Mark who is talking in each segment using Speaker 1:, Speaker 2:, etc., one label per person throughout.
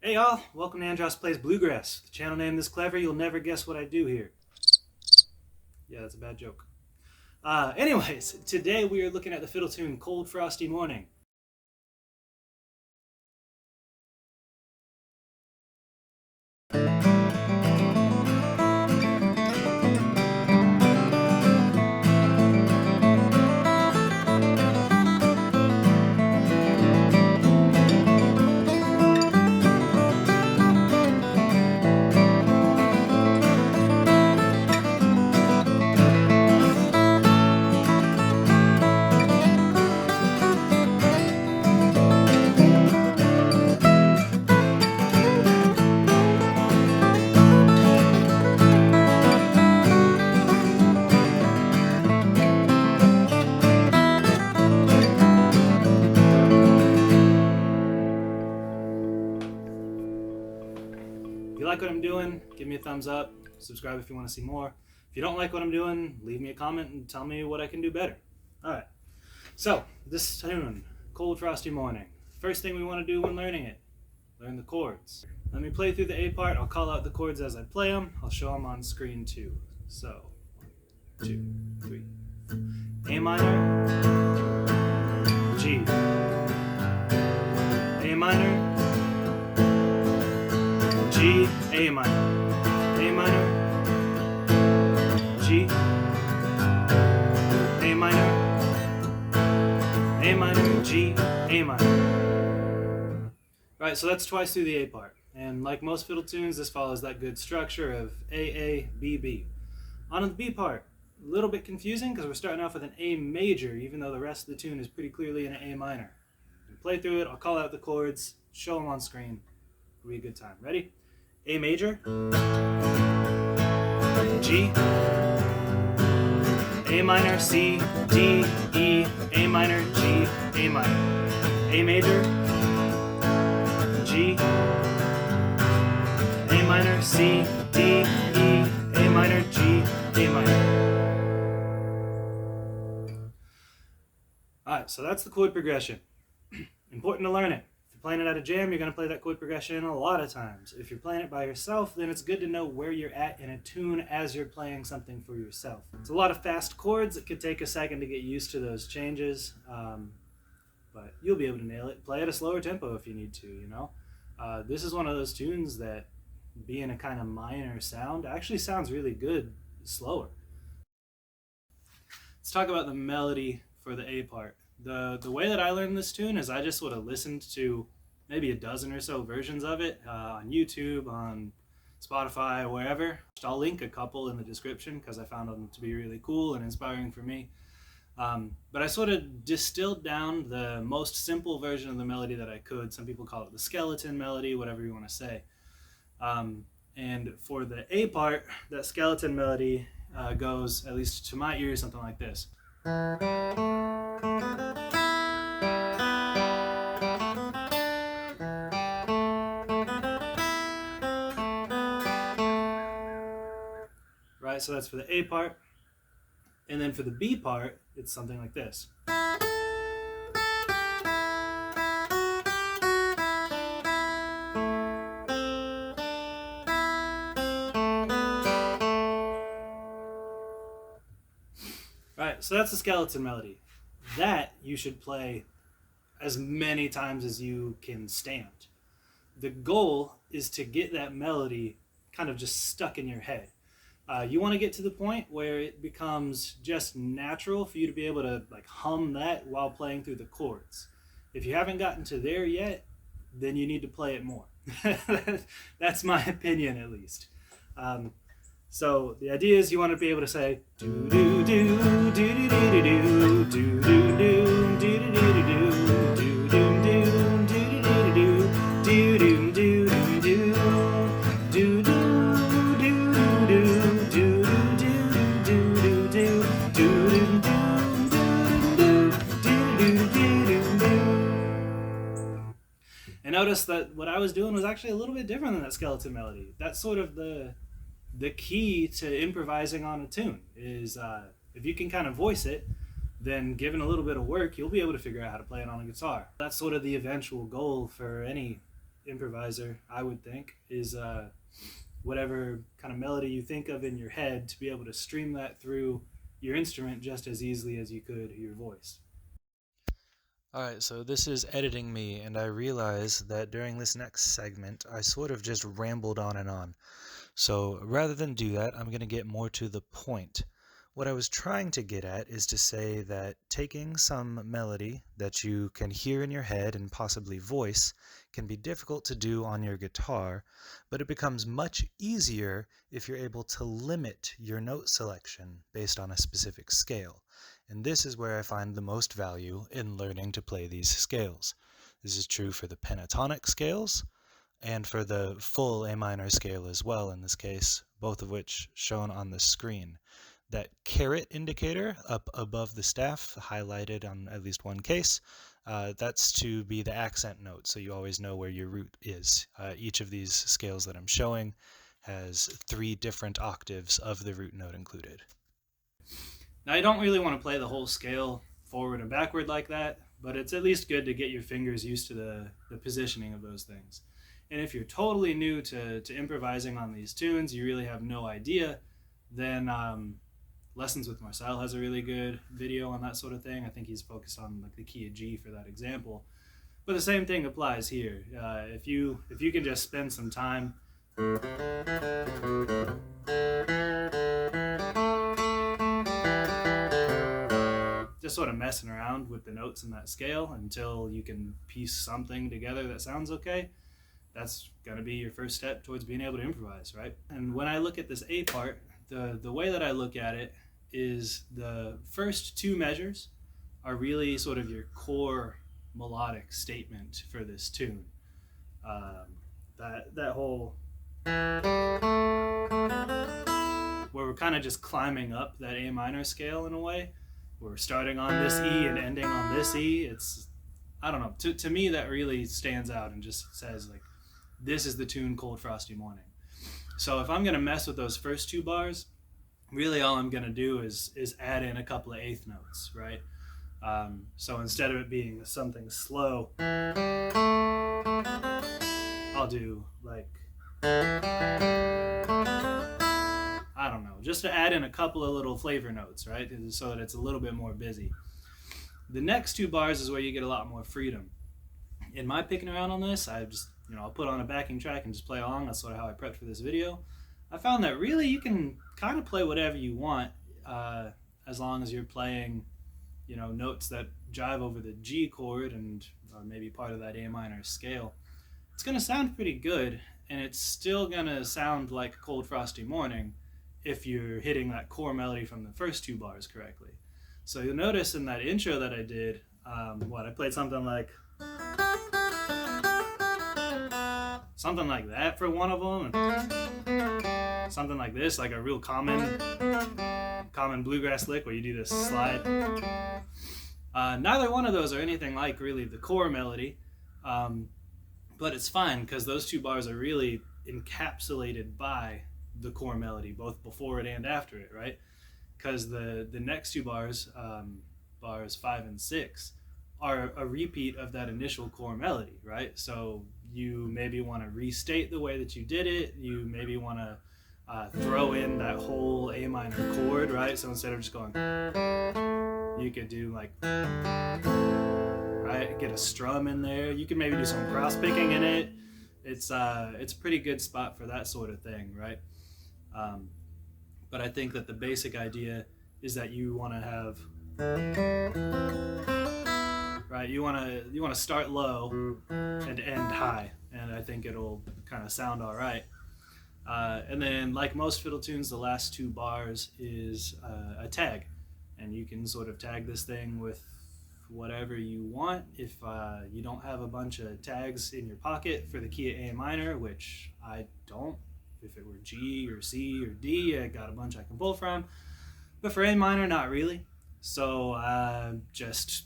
Speaker 1: Hey y'all, welcome to Andros Plays Bluegrass. The channel name this clever, you'll never guess what I do here. Yeah, that's a bad joke. Anyways, today we are looking at the fiddle tune Cold Frosty Morning. If you like what I'm doing, give me a thumbs up, subscribe if you want to see more. If you don't like what I'm doing, leave me a comment and tell me what I can do better. Alright, so this tune, Cold Frosty Morning. First thing we want to do when learning it, learn the chords. Let me play through the A part, I'll call out the chords as I play them, I'll show them on screen too. So, 1, 2, 3, 4. A minor, G, A minor, G, A minor, G, A minor, G, A minor. Right, so that's twice through the A part. And like most fiddle tunes, this follows that good structure of A, B, B. On to the B part, a little bit confusing because we're starting off with an A major, even though the rest of the tune is pretty clearly in an A minor. Play through it, I'll call out the chords, show them on screen. It'll be a good time. Ready? A major, G, A minor, C, D, E, A minor, G, A minor. A major, G, A minor, C, D, E, A minor, G, A minor. Alright, so that's the chord progression. Important to learn it. If you're playing it at a jam, you're going to play that chord progression a lot of times. If you're playing it by yourself, then it's good to know where you're at in a tune as you're playing something for yourself. It's a lot of fast chords. It could take a second to get used to those changes, but you'll be able to nail it. Play at a slower tempo if you need to, you know. This is one of those tunes that, being a kind of minor sound, actually sounds really good slower. Let's talk about the melody for the A part. The way that I learned this tune is I just would have listened to maybe a dozen or so versions of it on YouTube, on Spotify, wherever. I'll link a couple in the description because I found them to be really cool and inspiring for me. But I sort of distilled down the most simple version of the melody that I could. Some people call it the skeleton melody, whatever you want to say. And for the A part, that skeleton melody goes, at least to my ears, something like this. Right, so that's for the A part. And then for the B part, it's something like this. Right, so that's the skeleton melody. That you should play as many times as you can stand. The goal is to get that melody kind of just stuck in your head. You want to get to the point where it becomes just natural for you to be able to like hum that while playing through the chords. If you haven't gotten to there yet, then you need to play it more. That's my opinion, at least. So the idea is you want to be able to say do do do do do do do do do do do do do do do do do do. And notice that what I was doing was actually a little bit different than that skeleton melody. That's sort of the key to improvising on a tune is if you can kind of voice it, then given a little bit of work, you'll be able to figure out how to play it on a guitar. That's sort of the eventual goal for any improviser, I would think, is whatever kind of melody you think of in your head to be able to stream that through your instrument just as easily as you could your voice. Alright, so this is editing me, and I realize that during this next segment, I sort of just rambled on and on. So rather than do that, I'm going to get more to the point. What I was trying to get at is to say that taking some melody that you can hear in your head and possibly voice can be difficult to do on your guitar, but it becomes much easier if you're able to limit your note selection based on a specific scale. And this is where I find the most value in learning to play these scales. This is true for the pentatonic scales, and for the full A minor scale as well in this case, both of which shown on the screen. That caret indicator up above the staff, highlighted on at least one case, that's to be the accent note, so you always know where your root is. Each of these scales that I'm showing has 3 different octaves of the root note included. Now, you don't really want to play the whole scale forward and backward like that, but it's at least good to get your fingers used to the positioning of those things. And if you're totally new to improvising on these tunes, you really have no idea, then Lessons with Marcel has a really good video on that sort of thing. I think he's focused on like the key of G for that example. But the same thing applies here. If you can just spend some time just sort of messing around with the notes in that scale until you can piece something together that sounds okay, that's going to be your first step towards being able to improvise, right? And when I look at this A part, the way that I look at it is the first 2 measures are really sort of your core melodic statement for this tune. That whole where we're kind of just climbing up that A minor scale in a way. We're starting on this E and ending on this E. It's, I don't know, to me that really stands out and just says like, this is the tune Cold Frosty Morning. So if I'm going to mess with those first 2 bars, really all I'm going to do is add in a couple of eighth notes, right? So instead of it being something slow, I'll do like, I don't know, just to add in a couple of little flavor notes, right? So that it's a little bit more busy. The next 2 bars is where you get a lot more freedom. In my picking around on this, I just, I'll put on a backing track and just play along. That's sort of how I prepped for this video. I found that really you can kind of play whatever you want as long as you're playing, notes that jive over the G chord and or maybe part of that A minor scale. It's going to sound pretty good, and it's still going to sound like Cold Frosty Morning if you're hitting that core melody from the first 2 bars correctly. So you'll notice in that intro that I did, I played something like that for one of them, and something like this, like a real common bluegrass lick where you do this slide. Neither one of those are anything like really the core melody, but it's fine because those 2 bars are really encapsulated by the core melody, both before it and after it, right? Because the next 2 bars, bars 5 and 6, are a repeat of that initial core melody, right? So you maybe want to restate the way that you did it. You maybe want to throw in that whole A minor chord, right? So instead of just going, you could do like, right, get a strum in there. You can maybe do some cross picking in it. It's a pretty good spot for that sort of thing, right? But I think that the basic idea is that you want to have, right? You want to start low and end high, and I think it'll kind of sound all right. And then, like most fiddle tunes, the last 2 bars is a tag, and you can sort of tag this thing with whatever you want. If you don't have a bunch of tags in your pocket for the key of A minor, which I don't. If it were G or C or D, I got a bunch I can pull from. But for A minor, not really. So just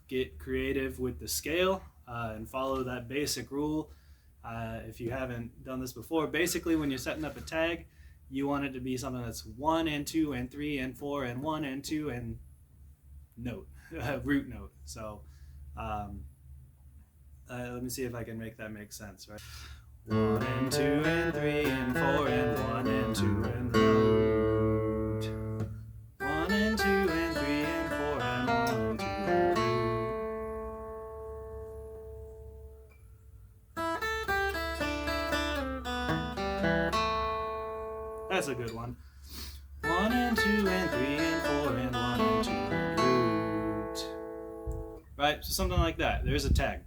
Speaker 1: get creative with the scale and follow that basic rule. If you haven't done this before, basically when you're setting up a tag, you want it to be something that's 1 and 2 and 3 and 4 and 1 and 2 and note, root note. So Let me see if I can make that make sense, right? 1 and 2 and 3 and 4 and 1 and 2 and root. 1 and 2 and 3 and 4 and 1 and 2 and root. That's a good one. 1 and 2 and 3 and 4 and 1 and 2 and root. Right? So something like that. There's a tag.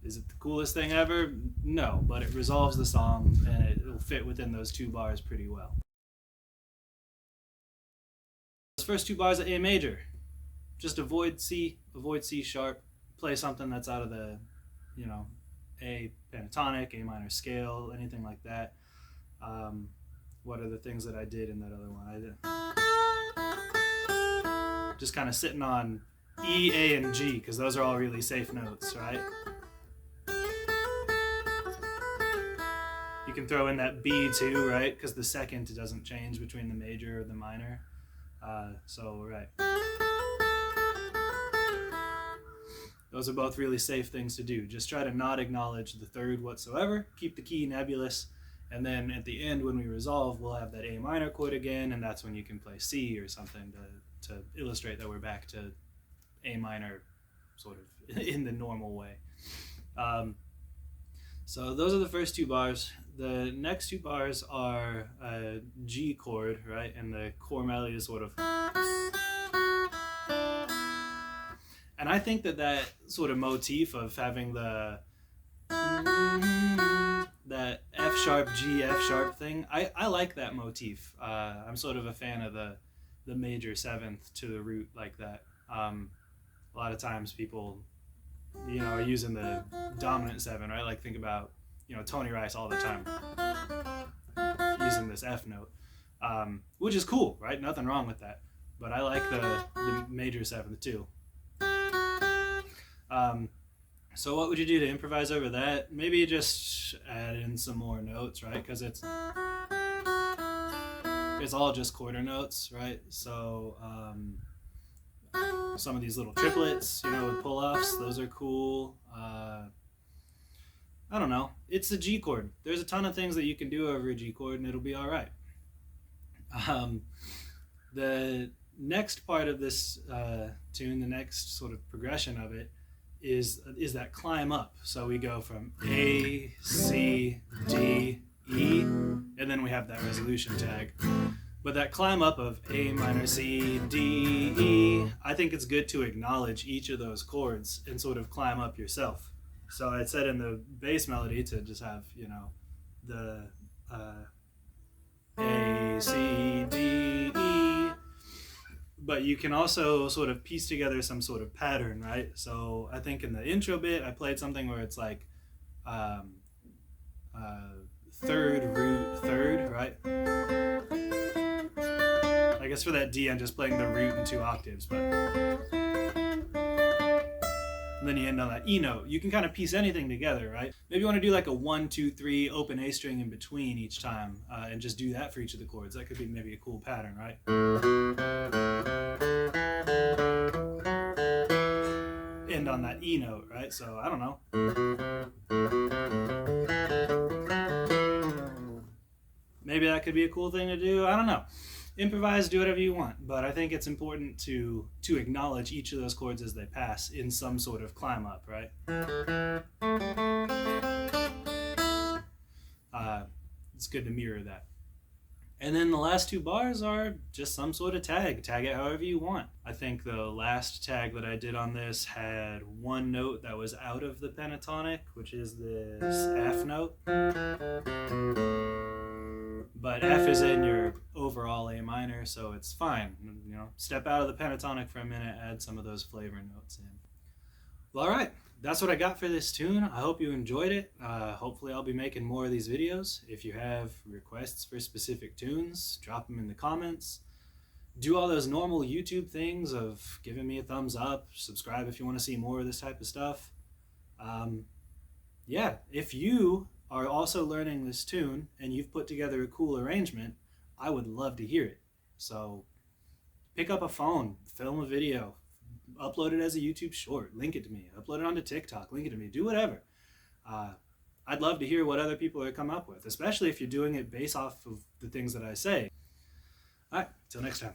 Speaker 1: Is it the coolest thing ever? No, but it resolves the song and it'll fit within those 2 bars pretty well. Those first 2 bars of A major, just avoid C sharp, play something that's out of the, A pentatonic, A minor scale, anything like that. What are the things that I did in that other one? I did just kind of sitting on E, A, and G, because those are all really safe notes, right? You can throw in that B too, right? Because the second doesn't change between the major or the minor. Right. Those are both really safe things to do. Just try to not acknowledge the third whatsoever. Keep the key nebulous. And then at the end, when we resolve, we'll have that A minor chord again, and that's when you can play C or something to illustrate that we're back to A minor sort of in the normal way. So those are the first 2 bars. The next 2 bars are a G chord, right? And the core melody is sort of... And I think that sort of motif of having that F sharp, G, F sharp thing, I like that motif. I'm sort of a fan of the major 7th to the root like that. A lot of times people, are using the dominant 7, right? Like think about, Tony Rice all the time using this F note, which is cool, right? Nothing wrong with that. But I like the major 7th too. So what would you do to improvise over that? Maybe just add in some more notes, right? Because it's all just quarter notes, right? So some of these little triplets, with pull-offs, those are cool. I don't know. It's a G chord. There's a ton of things that you can do over a G chord and it'll be all right. The next part of this tune, the next sort of progression of it, is that climb up. So we go from A, C, D, E, and then we have that resolution tag. But that climb up of A minor, C, D, E, I think it's good to acknowledge each of those chords and sort of climb up yourself. So I said in the bass melody to just have, the A, C, D, E, but you can also sort of piece together some sort of pattern, right? So I think in the intro bit, I played something where it's like third, root, third, right? I guess for that D, I'm just playing the root in 2 octaves, but... And then you end on that E note. You can kind of piece anything together, right? Maybe you want to do like a 1, 2, 3 open A string in between each time, and just do that for each of the chords. That could be maybe a cool pattern, right? End on that E note, right? So I don't know. Maybe that could be a cool thing to do. I don't know. Improvise, do whatever you want, but I think it's important to acknowledge each of those chords as they pass in some sort of climb up, right? It's good to mirror that. And then the last 2 bars are just some sort of tag. Tag it however you want. I think the last tag that I did on this had 1 note that was out of the pentatonic, which is this F note. But F is in your overall A minor, so it's fine. Step out of the pentatonic for a minute, add some of those flavor notes in. Well, all right. That's what I got for this tune. I hope you enjoyed it. Hopefully I'll be making more of these videos. If you have requests for specific tunes, drop them in the comments. Do all those normal YouTube things of giving me a thumbs up, subscribe if you want to see more of this type of stuff. Yeah, if you are also learning this tune and you've put together a cool arrangement, I would love to hear it. So pick up a phone, film a video, Upload it as a YouTube short, link it to me. Upload it onto TikTok, link it to me. Do whatever. I'd love to hear what other people are come up with, especially if you're doing it based off of the things that I say. All right, till next time.